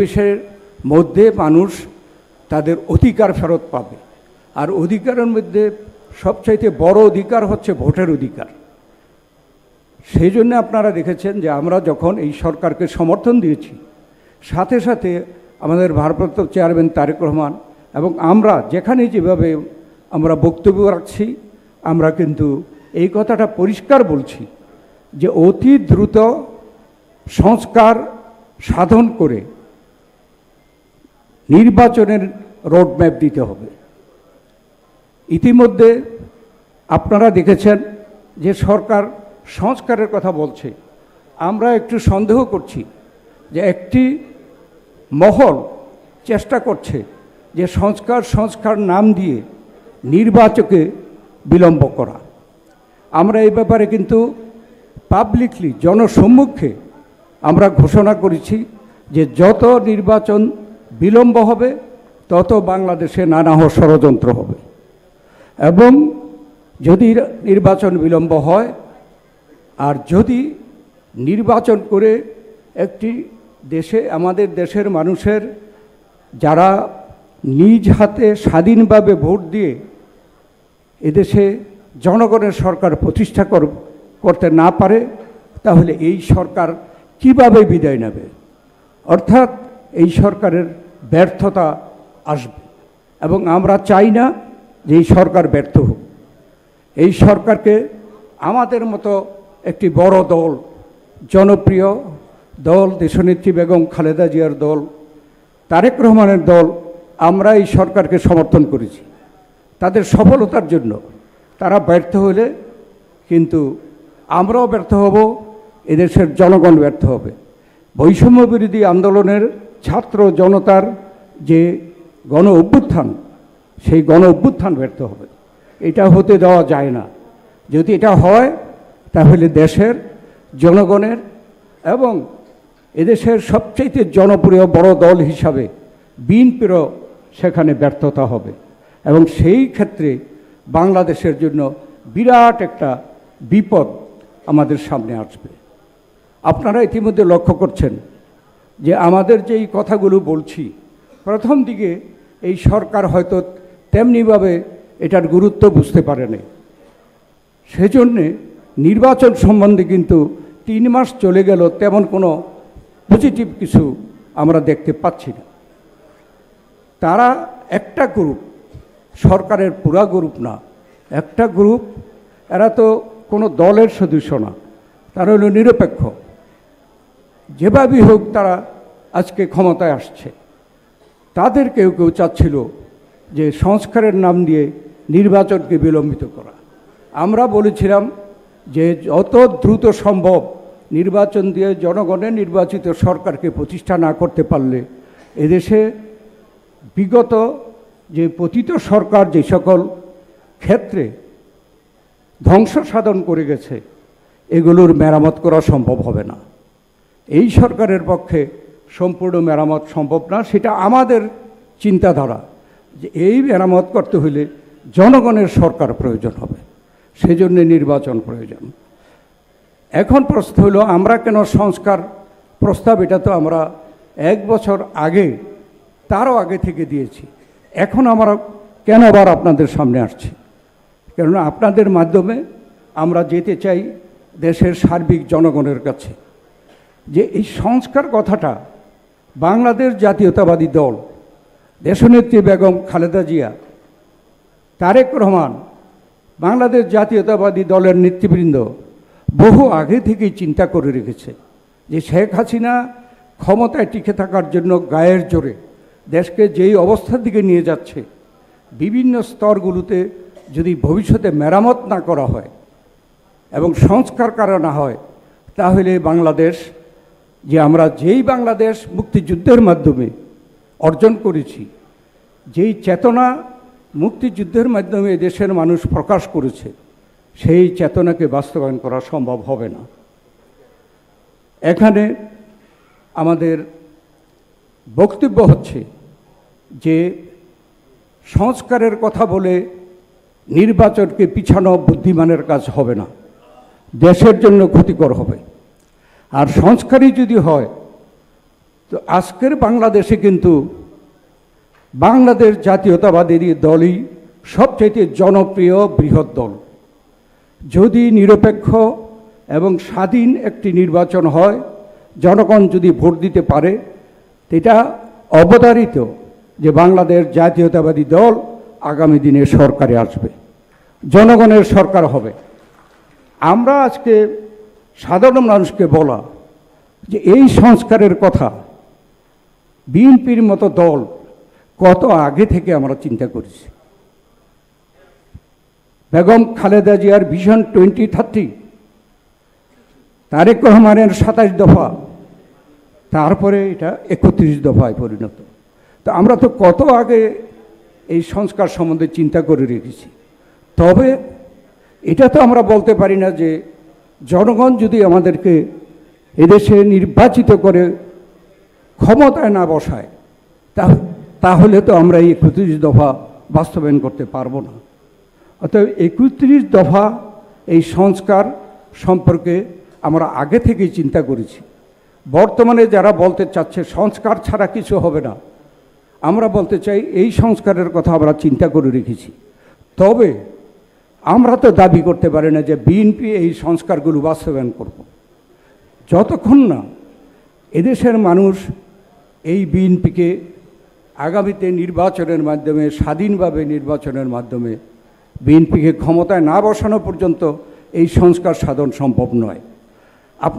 দেশের মধ্যে মানুষ তাদের অধিকার ফেরত পাবে। আর অধিকারের মধ্যে সবচাইতে বড় অধিকার হচ্ছে ভোটের অধিকার। সেই জন্য আপনারা দেখেছেন যে আমরা যখন এই সরকারকে সমর্থন দিয়েছি, সাথে সাথে আমাদের ভারপ্রাপ্ত চেয়ারম্যান তারেক রহমান এবং আমরা যেখানে যেভাবে আমরা বক্তব্য রাখছি, আমরা কিন্তু এই কথাটা পরিষ্কার বলছি যে অতি দ্রুত সংস্কার সাধন করে নির্বাচনের রোডম্যাপ দিতে হবে। ইতিমধ্যে আপনারা দেখেছেন যে সরকার সংস্কারের কথা বলছে। আমরা একটু সন্দেহ করছি যে একটি মহল চেষ্টা করছে যে সংস্কার নাম দিয়ে নির্বাচনে বিলম্ব করা। আমরা এই ব্যাপারে কিন্তু পাবলিকলি জনসম্মুখে আমরা ঘোষণা করেছি যে যত নির্বাচন বিলম্ব হবে তত বাংলাদেশে নানা ষড়যন্ত্র হবে, এবং যদি নির্বাচন বিলম্ব হয় আর যদি নির্বাচন করে একটি দেশে আমাদের দেশের মানুষের যারা নিজ হাতে স্বাধীনভাবে ভোট দিয়ে এদেশে জনগণের সরকার প্রতিষ্ঠা করতে না পারে, তাহলে এই সরকার কিভাবে বিদায় নেবে? অর্থাৎ এই সরকারের ব্যর্থতা আসবে, এবং আমরা চাই না যে এই সরকার ব্যর্থ হোক। এই সরকারকে আমাদের মতো একটি বড় দল, জনপ্রিয় দল, দেশনেত্রী বেগম খালেদা জিয়ার দল, তারেক রহমানের দল, আমরা এই সরকারকে সমর্থন করেছি তাদের সফলতার জন্য। তারা ব্যর্থ হলে কিন্তু আমরাও ব্যর্থ হব, এদেশের জনগণ ব্যর্থ হবে। বৈষম্য বিরোধী আন্দোলনের ছাত্র জনতার যে গণ অভ্যুত্থান, সেই গণ অভ্যুত্থান ব্যর্থ হবে। এটা হতে দেওয়া যায় না। যদি এটা হয় তাহলে দেশের জনগণের এবং এদেশের সবচেয়ে জনপ্রিয় বড় দল হিসাবে বিএনপিরও সেখানে ব্যর্থতা হবে, এবং সেই ক্ষেত্রে বাংলাদেশের জন্য বিরাট একটা বিপদ আমাদের সামনে আসবে। আপনারা ইতিমধ্যে লক্ষ্য করছেন যে আমাদের যে এই কথাগুলো বলছি, প্রথম দিকে এই সরকার হয়তো তেমনিভাবে এটার গুরুত্ব বুঝতে পারেনি। সেজন্যে নির্বাচন সম্বন্ধে কিন্তু 3 মাস চলে গেল, তেমন কোনো পজিটিভ কিছু আমরা দেখতে পাচ্ছি না। তারা একটা গ্রুপ, সরকারের পুরা গ্রুপ না, একটা গ্রুপ, এরা তো কোনো দলের সদস্য না, তারা হলো নিরপেক্ষ। যেভাবেই হোক তারা আজকে ক্ষমতায় আসছে। তাদের কেউ কেউ চাচ্ছিল যে সংস্কারের নাম দিয়ে নির্বাচনকে বিলম্বিত করা। আমরা বলেছিলাম যে যত দ্রুত সম্ভব নির্বাচন দিয়ে জনগণের নির্বাচিত সরকারকে প্রতিষ্ঠা না করতে পারলে এদেশে বিগত যে পতিত সরকার যে সকল ক্ষেত্রে ধ্বংস সাধন করে গেছে, এগুলোর মেরামত করা সম্ভব হবে না। এই সরকারের পক্ষে সম্পূর্ণ মেরামত সম্ভব না, সেটা আমাদের চিন্তাধারা যে এই মেরামত করতে হলে জনগণের সরকার প্রয়োজন হবে, সেজন্য নির্বাচন প্রয়োজন। এখন প্রশ্ন হলো আমরা কেন সংস্কার প্রস্তাব, এটা তো আমরা 1 বছর আগে, তারও আগে থেকে দিয়েছি। এখন আমরা কেন আবার আপনাদের সামনে আসছি? কেননা আপনাদের মাধ্যমে আমরা যেতে চাই দেশের সার্বিক জনগণের কাছে যে এই সংস্কার কথাটা বাংলাদেশ জাতীয়তাবাদী দল, দেশনেত্রী বেগম খালেদা জিয়া, তারেক রহমান, বাংলাদেশ জাতীয়তাবাদী দলের নেতৃবৃন্দ বহু আগে থেকেই চিন্তা করে রেখেছে যে শেখ হাসিনা ক্ষমতায় টিকে থাকার জন্য গায়ের জোরে দেশকে যেই অবস্থার দিকে নিয়ে যাচ্ছে, বিভিন্ন স্তরগুলোতে যদি ভবিষ্যতে মেরামত না করা হয় এবং সংস্কার করা না হয়, তাহলে বাংলাদেশ যে আমরা যেই বাংলাদেশ মুক্তিযুদ্ধের মাধ্যমে অর্জন করেছি, যেই চেতনা মুক্তিযুদ্ধের মাধ্যমে দেশের মানুষ প্রকাশ করেছে, সেই চেতনাকে বাস্তবায়ন করা সম্ভব হবে না। এখানে আমাদের বক্তব্য হচ্ছে যে সংস্কারের কথা বলে নির্বাচনকে পিছানো বুদ্ধিমানের কাজ হবে না, দেশের জন্য ক্ষতিকর হবে। আর সংস্কারই যদি হয় তো আজকের বাংলাদেশে কিন্তু বাংলাদেশ জাতীয়তাবাদী দলই সবচেয়ে জনপ্রিয় বৃহৎ দল। যদি নিরপেক্ষ এবং স্বাধীন একটি নির্বাচন হয়, জনগণ যদি ভোট দিতে পারে, এটা অবধারিত যে বাংলাদেশ জাতীয়তাবাদী দল আগামী দিনে সরকারে আসবে, জনগণের সরকার হবে। আমরা আজকে সাধারণ মানুষকে বলা যে এই সংস্কারের কথা বিএনপির মতো দল কত আগে থেকে আমরা চিন্তা করেছি। বেগম খালেদা জিয়ার ভিশন 2030, তারেক রহমানের 27 দফা, তারপরে এটা 31 দফায় পরিণত। তো আমরা তো কত আগে এই সংস্কার সম্বন্ধে চিন্তা করে রেখেছি। তবে এটা তো আমরা বলতে পারি না যে জনগণ যদি আমাদেরকে এদেশে নির্বাচিত করে ক্ষমতায় না বসায়, তাহলে তো আমরা এই 31 দফা বাস্তবায়ন করতে পারবো না। অতএব 31 দফা এই সংস্কার সম্পর্কে আমরা আগে থেকেই চিন্তা করেছি। বর্তমানে যারা বলতে চাচ্ছে সংস্কার ছাড়া কিছু হবে না, আমরা বলতে চাই এই সংস্কারের কথা আমরা চিন্তা করে রেখেছি। তবে আমরা তো দাবি করতে পারি না যে বিএনপি এই সংস্কারগুলো বাস্তবায়ন করব। যতক্ষণ না এদেশের মানুষ এই বিএনপিকে আগামীতে নির্বাচনের মাধ্যমে, স্বাধীনভাবে নির্বাচনের মাধ্যমে বিএনপিকে ক্ষমতায় না বসানো পর্যন্ত এই সংস্কার সাধন সম্ভব নয়।